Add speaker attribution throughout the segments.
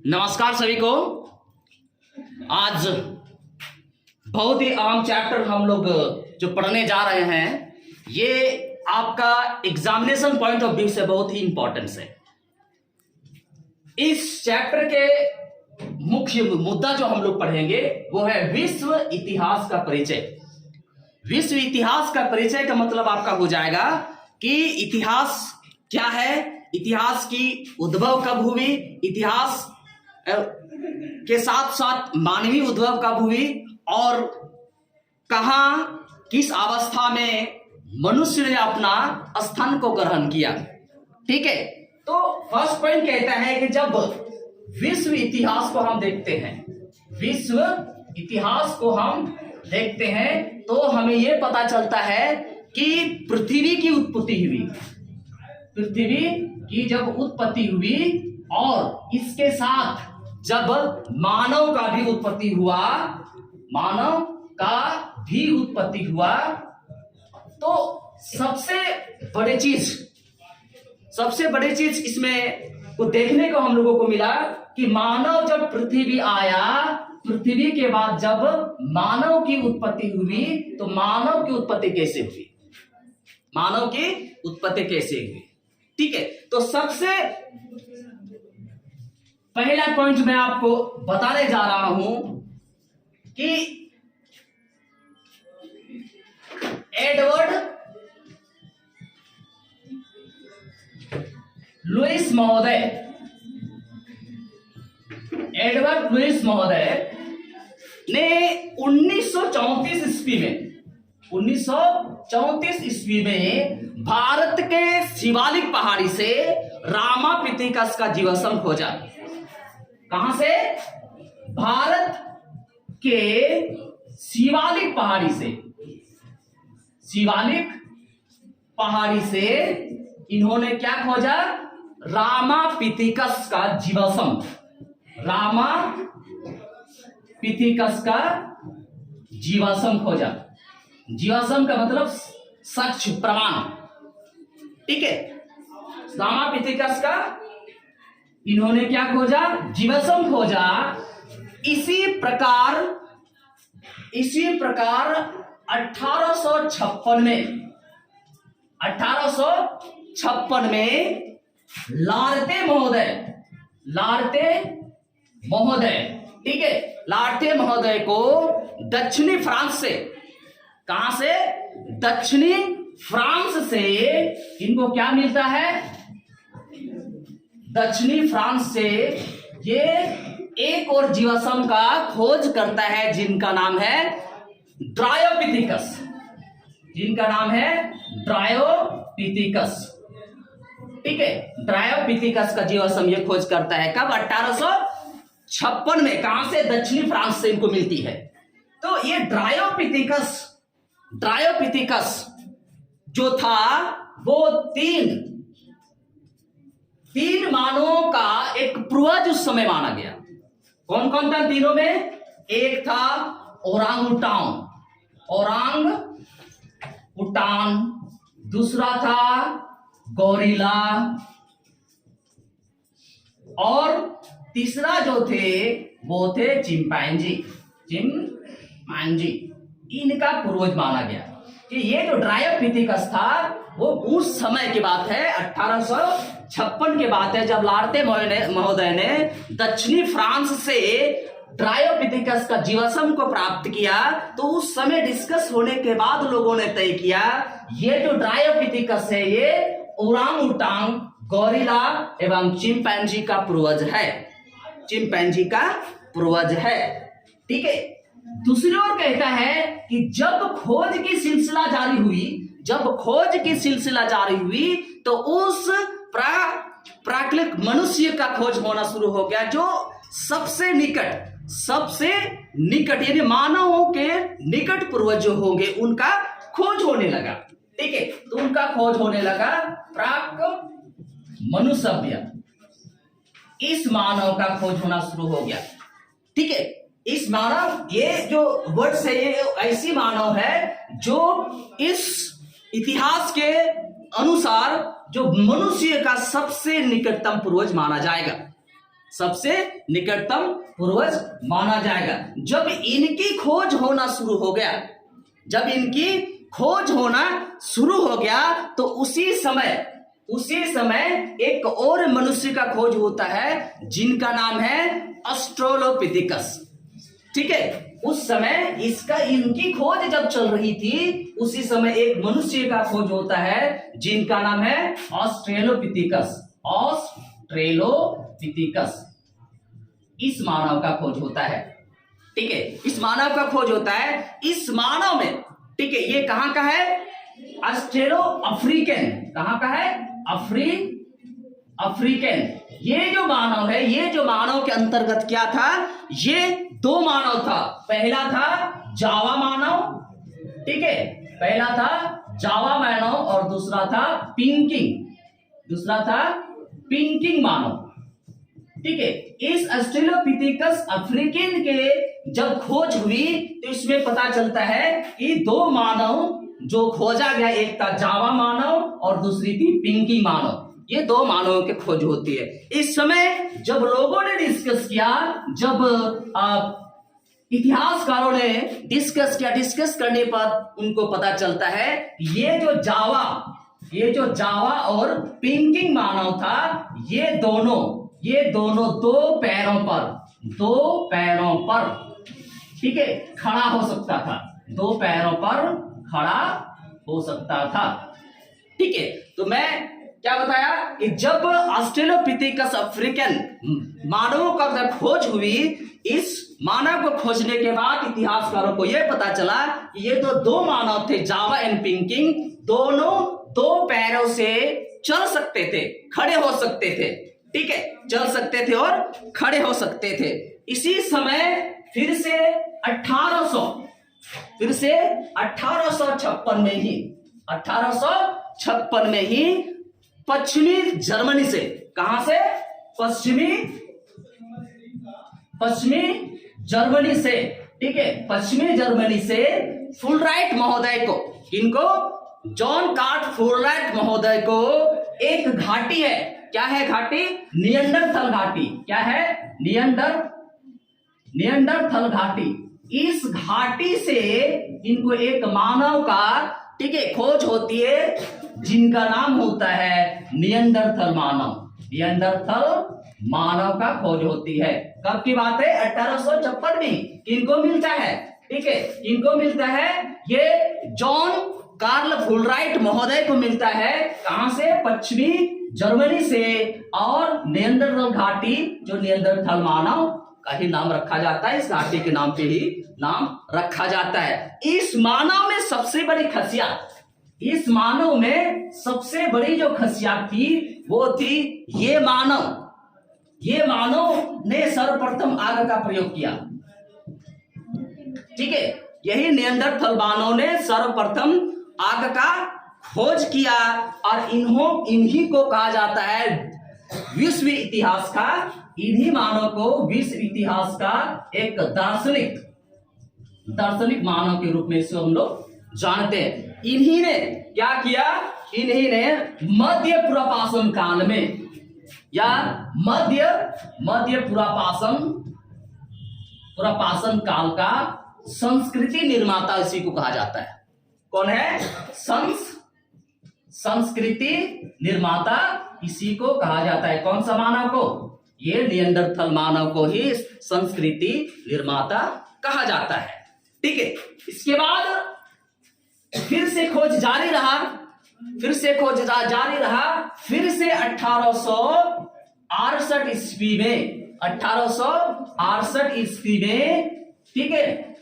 Speaker 1: नमस्कार सभी को। आज बहुत ही अहम चैप्टर हम लोग जो पढ़ने जा रहे हैं, ये आपका एग्जामिनेशन पॉइंट ऑफ व्यू से बहुत ही इंपॉर्टेंस है। इस चैप्टर के मुख्य मुद्दा जो हम लोग पढ़ेंगे वो है विश्व इतिहास का परिचय। विश्व इतिहास का परिचय का मतलब आपका हो जाएगा कि इतिहास क्या है, इतिहास की उद्भव कब हुई, इतिहास के साथ साथ मानवीय उद्भव कब हुई और कहां किस अवस्था में मनुष्य ने अपना स्थान को ग्रहण किया। ठीक है, तो फर्स्ट पॉइंट कहता है कि जब विश्व इतिहास को हम देखते हैं, विश्व इतिहास को हम देखते हैं तो हमें यह पता चलता है कि पृथ्वी की उत्पत्ति हुई, पृथ्वी की जब उत्पत्ति हुई और इसके साथ जब मानव का भी उत्पत्ति हुआ, मानव का भी उत्पत्ति हुआ, तो सबसे बड़ी चीज इसमें को देखने को हम लोगों को मिला कि मानव जब पृथ्वी आया, पृथ्वी के बाद जब मानव की उत्पत्ति हुई तो मानव की उत्पत्ति कैसे हुई, मानव की उत्पत्ति कैसे हुई। ठीक है, तो सबसे पहला पॉइंट मैं आपको बताने जा रहा हूं कि एडवर्ड लुईस महोदय ने 1934 ईस्वी में भारत के शिवालिक पहाड़ी से रामापिथिकस का जीवाश्म खोजा। कहां से? भारत के शिवालिक पहाड़ी से इन्होंने क्या खोजा? रामापिथिकस का जीवाश्म, रामापिथिकस का जीवाश्म खोजा। जीवाश्म का मतलब साक्ष्य, प्रमाण। ठीक है, रामापिथिकस का इन्होंने क्या खोजा? जीवाश्म खोजा। इसी प्रकार 1856 में लार्ते महोदय, ठीक है, लार्ते महोदय को दक्षिणी फ्रांस से, कहां से? दक्षिणी फ्रांस से इनको क्या मिलता है? दक्षिणी फ्रांस से ये एक और जीवाश्म का खोज करता है जिनका नाम है ड्रायोपिथिकस, ठीक है, ड्रायोपिथिकस का जीवाश्म ये खोज करता है। कब? 1856 में। कहां से? दक्षिणी फ्रांस से इनको मिलती है। तो ये ड्रायोपिथिकस जो था वो तीन मानवों का एक पूर्वज उस समय माना गया। कौन कौन था तीनों में? एक था ओरांग-उटान, दूसरा था गोरिल्ला और तीसरा जो थे वो थे चिंपैंजी। इनका पूर्वज माना गया कि ये जो ड्रायोपिथिकस था वो उस समय की बात है, 1856 की बात है, जब लार्ते महोदय ने दक्षिणी फ्रांस से ड्रायोपिथिकस का जीवाश्म को प्राप्त किया। तो उस समय डिस्कस होने के बाद लोगों ने तय किया ये जो ड्रायोपिथिकस है ये ओरांग-उटांग, गोरिल्ला एवं चिंपैंजी का पूर्वज है। ठीक है, दूसरी ओर कहता है कि जब खोज की सिलसिला जारी हुई तो उस प्राकृतिक मनुष्य का खोज होना शुरू हो गया जो सबसे निकट यानी मानवों के निकट पूर्वज जो होंगे उनका खोज होने लगा। ठीक है, तो उनका खोज होने लगा प्राक मनुष्य सभ्य, इस मानव का खोज होना शुरू हो गया। ठीक है, इस मानव, ये जो वर्ड है ये ऐसी मानव है जो इस इतिहास के अनुसार जो मनुष्य का सबसे निकटतम पूर्वज माना जाएगा। सबसे निकटतम पूर्वज माना जाएगा। जब इनकी खोज होना शुरू हो गया, जब इनकी खोज होना शुरू हो गया, तो उसी समय एक और मनुष्य का खोज होता है जिनका नाम है ऑस्ट्रेलोपिथेकस। ठीक है, उस समय इनकी खोज जब चल रही थी, उसी समय एक मनुष्य का खोज होता है जिनका नाम है ऑस्ट्रेलोपिथेकस। ऑस्ट्रेलोपिथेकस, इस मानव का खोज होता है। ठीक है, इस मानव का खोज होता है। इस मानव में, ठीक है, ये कहां का है? ऑस्ट्रेलो अफ्रीकन। कहां का है? अफ्रीकन। ये जो मानव है, ये जो मानव के अंतर्गत क्या था? ये दो मानव था। पहला था जावा मानव, ठीक है, पहला था जावा मानव और दूसरा था पिंकिंग मानव। ठीक है, इस ऑस्ट्रेलोपिथेकस अफ्रीकन के जब खोज हुई तो इसमें पता चलता है कि दो मानव जो खोजा गया, एक था जावा मानव और दूसरी थी पिंकिंग मानव। ये दो मानवों की खोज होती है। इस समय जब लोगों ने डिस्कस किया, जब इतिहासकारों ने डिस्कस करने पर उनको पता चलता है ये जो जावा और पिंकिंग मानव था, ये दोनों दो पैरों पर ठीक है खड़ा हो सकता था। दो पैरों पर खड़ा हो सकता था। ठीक है, तो मैं क्या बताया कि जब ऑस्ट्रेलोपिथेकस अफ्रीकन मानवों का जब खोज हुई, इस मानव को खोजने के बाद इतिहासकारों को यह पता चला कि ये तो दो मानव थे, जावा एंड पिंकिंग, दोनों दो पैरों से चल सकते थे, खड़े हो सकते थे। ठीक है, चल सकते थे और खड़े हो सकते थे। इसी समय फिर से 1856 में ही पश्चिमी जर्मनी से, कहां से? पश्चिमी जर्मनी से, ठीक है, पश्चिमी जर्मनी से फुलराइट महोदय को, इनको जॉन कार्ट फुलराइट महोदय को एक घाटी है। क्या है घाटी? नियंडरथल घाटी। क्या है? नियंडरथल घाटी। इस घाटी से इनको एक मानव का, ठीक है, खोज होती है जिनका नाम होता है नियंडरथल मानव। नियंडरथल मानव का खोज होती है। कब की बात है? 1856 में। किनको मिलता है? ठीक है, किनको मिलता है? ये जॉन कार्ल फुलराइट महोदय को मिलता है। कहां से? पश्चिमी जर्मनी से। और नियंडरथल घाटी, जो नियंडरथल मानव का ही नाम रखा जाता है, इस घाटी के नाम पे ही नाम रखा जाता है। इस मानव में सबसे बड़ी खासियत, इस मानव में सबसे बड़ी जो खासियत थी वो थी ये मानव ने सर्वप्रथम आग का प्रयोग किया। ठीक है, यही नियंडरथल मानव ने सर्वप्रथम आग का खोज किया और इन्हीं को कहा जाता है विश्व इतिहास का, इन्हीं मानव को विश्व इतिहास का एक दार्शनिक मानव के रूप में इसे हम लोग जानते हैं। इन्हीं ने क्या किया? इन्हीं ने मध्य पुरापाषाण काल में, या मध्य पुरापाषाण काल का संस्कृति निर्माता इसी को कहा जाता है। कौन है? संस्कृति निर्माता इसी को कहा जाता है। कौन सा मानव को? ये नियंडरथल मानव को ही संस्कृति निर्माता कहा जाता है। ठीक है, इसके बाद फिर से खोज जारी रहा। फिर से 1868 ईस्वी में, 1868 ईस्वी में, ठीक है,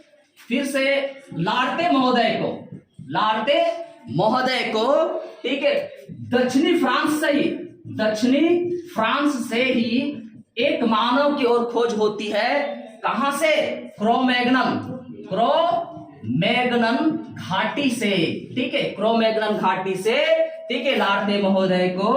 Speaker 1: फिर से लार्ते महोदय को, ठीक है, दक्षिणी फ्रांस से ही एक मानव की ओर खोज होती है। कहां से? क्रो-मैगनन घाटी से। ठीक है, क्रो-मैगनन घाटी से, ठीक है, लार्ते महोदय को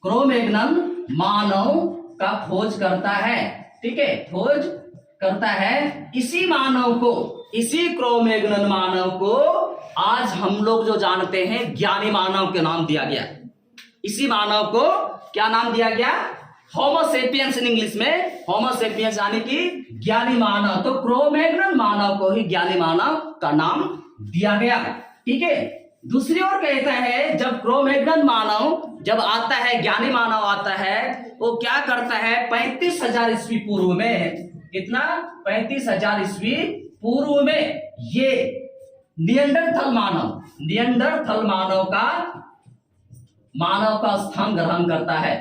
Speaker 1: क्रो-मैगनन मानव का खोज करता है। ठीक है, खोज करता है। इसी मानव को इसी क्रो-मैग्नन मानव को आज हम लोग जो जानते हैं ज्ञानी मानव के नाम दिया गया। इसी मानव को क्या नाम दिया गया? होमो सेपियंस, इन इंग्लिश में होमो सेपियंस यानी कि ज्ञानी मानव। तो क्रो-मैग्नन मानव को ही ज्ञानी मानव का नाम दिया गया। ठीक है। दूसरी ओर कहता है जब क्रो-मैग्नन मानव जब आता है, ज्ञानी मानव आता है, वो क्या करता है? 35,000 ईस्वी पूर्व में, कितना? 35,000 ईस्वी पूर्व में ये निएंडरथल मानव का स्थान ग्रहण करता है।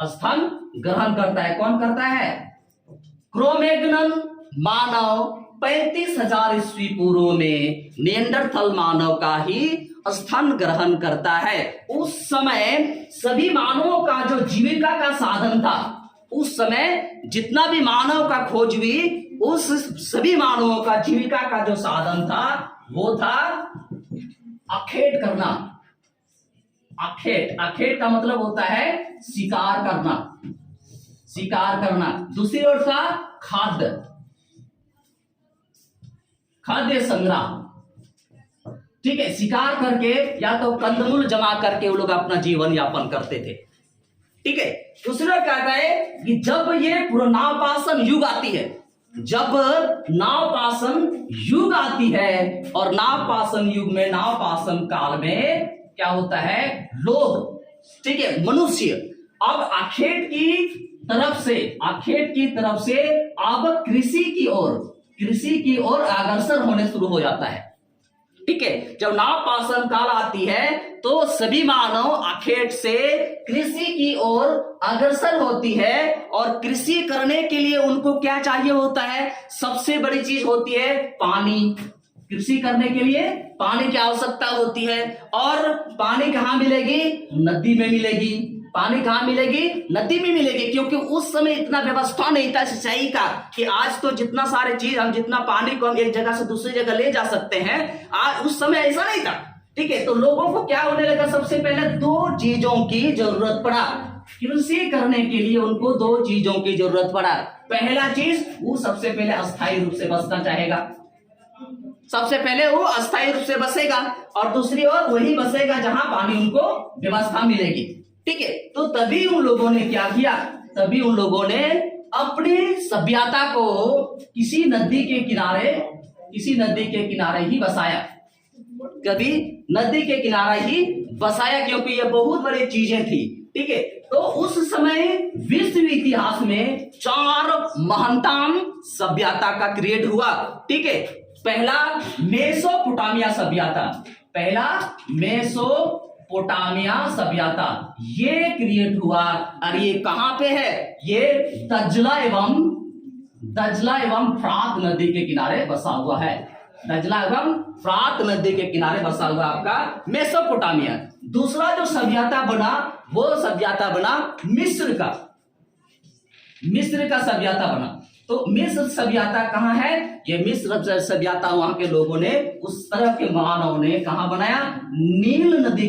Speaker 1: स्थान ग्रहण करता है। कौन करता है? क्रो-मैग्नन मानव 35,000 ईस्वी पूर्व में निएंडरथल मानव का ही स्थान ग्रहण करता है। उस समय सभी मानवों का जो जीविका का साधन था, उस समय जितना भी मानव का खोज हुई, उस सभी मानवों का जीविका का जो साधन था वो था आखेट करना। आखेट का मतलब होता है शिकार करना। दूसरी ओर था खाद्य संग्रह। ठीक है। शिकार करके या तो कंदमूल जमा करके वो लोग अपना जीवन यापन करते थे। ठीक है। दूसरा कहता है कि जब ये नावपाषाण युग आती है, और नावपाषाण युग में, नावपाषाण काल में क्या होता है? लोग, ठीक है, मनुष्य अब आखेट की तरफ से अब कृषि की ओर अग्रसर होने शुरू हो जाता है। ठीक है। जब नावपाषाण काल आती है तो सभी मानव आखेट से कृषि की ओर अग्रसर होती है, और कृषि करने के लिए उनको क्या चाहिए होता है? सबसे बड़ी चीज होती है पानी। कृषि करने के लिए पानी की आवश्यकता होती है, और पानी कहाँ मिलेगी? नदी में मिलेगी। पानी कहाँ मिलेगी? नदी में मिलेगी, क्योंकि उस समय इतना व्यवस्था नहीं था सिंचाई का कि आज तो जितना सारे चीज हम, जितना पानी को हम एक जगह से दूसरी जगह ले जा सकते हैं, आज उस समय ऐसा नहीं था। ठीक है। तो लोगों को क्या होने लगा? सबसे पहले 2 चीजों की जरूरत पड़ा। कृषि करने के लिए उनको 2 चीजों की जरूरत पड़ा। पहला चीज, वो सबसे पहले अस्थायी रूप से बसना चाहेगा। सबसे पहले वो अस्थायी रूप से बसेगा, और दूसरी ओर वही बसेगा जहां पानी उनको व्यवस्था मिलेगी। ठीक है। तो तभी उन लोगों ने क्या किया? तभी उन लोगों ने अपनी सभ्यता को किसी नदी के किनारे ही बसाया। कभी नदी के किनारे ही बसाया, क्योंकि ये बहुत बड़ी चीजें थी। ठीक है। तो उस समय विश्व इतिहास में 4 महानतम सभ्यता का क्रिएट हुआ। ठीक है। पहला मेसोपोटामिया सभ्यता ये क्रिएट हुआ, और ये कहां पे है? ये दजला एवं फ्रात नदी के किनारे बसा हुआ है। दजला एवं फ्रात नदी के किनारे बसा हुआ आपका मेसोपोटामिया। दूसरा जो सभ्यता बना, वो सभ्यता बना मिस्र का सभ्यता बना। तो मिस्र सभ्यता कहाँ है? ये मिस्र सभ्यता वहां के लोगों ने, उस तरफ के मानव ने कहाँ बनाया? नील नदी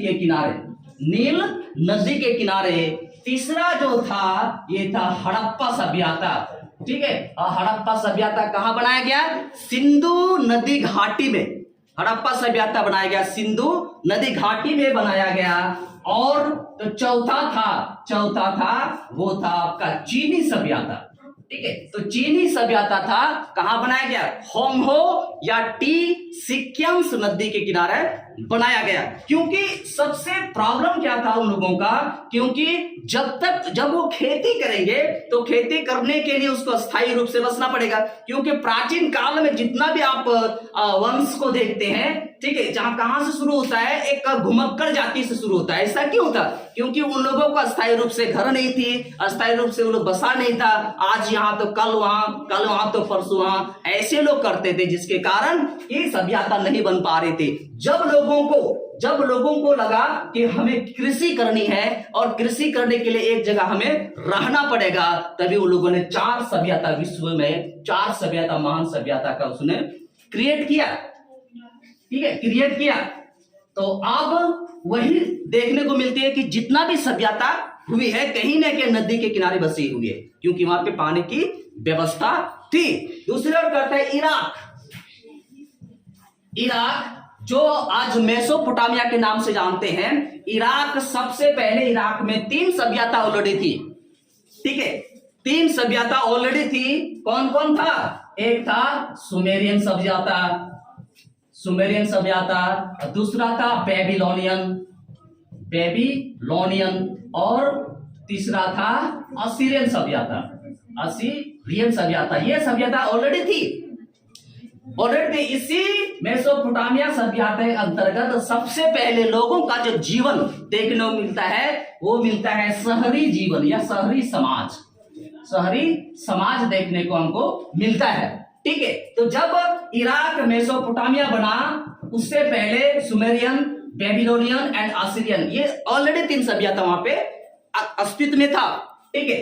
Speaker 1: के किनारे। तीसरा जो था, ये था हड़प्पा सभ्यता। ठीक है। और हड़प्पा सभ्यता कहाँ बनाया गया? सिंधु नदी घाटी में हड़प्पा सभ्यता बनाया गया, सिंधु नदी घाटी में बनाया गया। और तो चौथा था वो था आपका चीनी सभ्यता। ठीक है। तो चीनी सभ्यता था, कहां बनाया गया? होंगहो या टी सिक्किम्स नदी के किनारे बनाया गया। क्योंकि सबसे प्रॉब्लम क्या था उन लोगों का? क्योंकि जब वो खेती करेंगे तो खेती करने के लिए उसको स्थायी रूप से बसना पड़ेगा। क्योंकि प्राचीन काल में जितना भी आप वंश को देखते हैं, ठीक है, जहां कहां से शुरू होता है? एक घुमक्कड़ जाति से शुरू होता है। ऐसा क्यों था? क्योंकि उन लोगों को अस्थायी रूप से घर नहीं थी, अस्थायी रूप से वो लोग बसा नहीं था। आज यहाँ तो कल वहां तो परसों वहां, ऐसे लोग करते थे, जिसके कारण ये सभ्यता नहीं बन पा रही थी। जब लोगों को लगा कि हमें कृषि करनी है और कृषि करने के लिए एक जगह हमें रहना पड़ेगा, तभी उन लोगों ने 4 सभ्यता, विश्व में 4 सभ्यता, महान सभ्यता का उसने क्रिएट किया। ठीक है, क्रिएट किया। तो अब वही देखने को मिलती है कि जितना भी सभ्यता हुई है, कहीं न कहीं नदी के किनारे बसी हुई है, क्योंकि वहां पे पानी की व्यवस्था थी। दूसरी ओर करता है इराक, जो आज मेसोपोटामिया के नाम से जानते हैं, इराक सबसे पहले, इराक में 3 सभ्यता ऑलरेडी थी। ठीक है, 3 सभ्यता ऑलरेडी थी। कौन कौन था? एक था सुमेरियन सभ्यता, सुमेरियन सभ्यता, दूसरा था बेबीलोनियन, और तीसरा था असीरियन सभ्यता, असीरियन सभ्यता। ये सभ्यता ऑलरेडी थी। इसी मेसोपोटामिया सभ्यता के अंतर्गत सबसे पहले लोगों का जो जीवन देखने को मिलता है, वो मिलता है शहरी जीवन या शहरी समाज देखने को हमको मिलता है। ठीक है, तो जब इराक मेसोपोटामिया बना, उससे पहले सुमेरियन, बेबीलोनियन एंड असीरियन, ये ऑलरेडी 3 सभ्यता वहां पे अस्तित्व में था। ठीक है,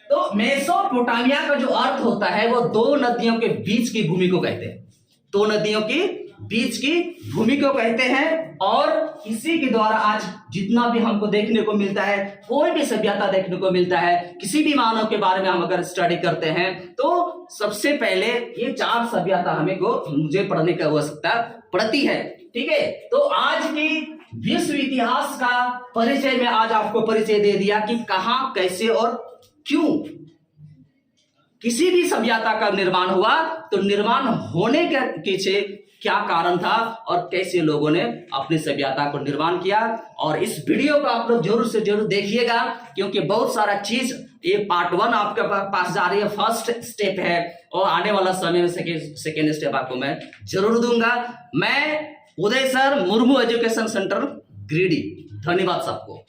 Speaker 1: तो मेसोपोटामिया का जो अर्थ होता है वो 2 नदियों के बीच की भूमि को कहते हैं, 2 नदियों की बीच की भूमि को कहते हैं। और इसी के द्वारा आज जितना भी हमको देखने को मिलता है, कोई भी सभ्यता देखने को मिलता है, किसी भी मानव के बारे में हम अगर स्टडी करते हैं, तो सबसे पहले ये 4 सभ्यता मुझे पढ़ने की आवश्यकता पड़ती है। ठीक है, तो आज की विश्व इतिहास का परिचय में आज आपको परिचय दे दिया कि कहां, कैसे और क्यों किसी भी सभ्यता का निर्माण हुआ, तो निर्माण होने के पीछे क्या कारण था और कैसे लोगों ने अपनी सभ्यता को निर्माण किया। और इस वीडियो को आप लोग जरूर से जरूर देखिएगा, क्योंकि बहुत सारा चीज, ये पार्ट 1 आपके पास जा रही है, फर्स्ट स्टेप है, और आने वाला समय में सेकेंड स्टेप आपको मैं जरूर दूंगा। मैं Uday sir, Murmu education centre, Giridih. धन्यवाद सबको।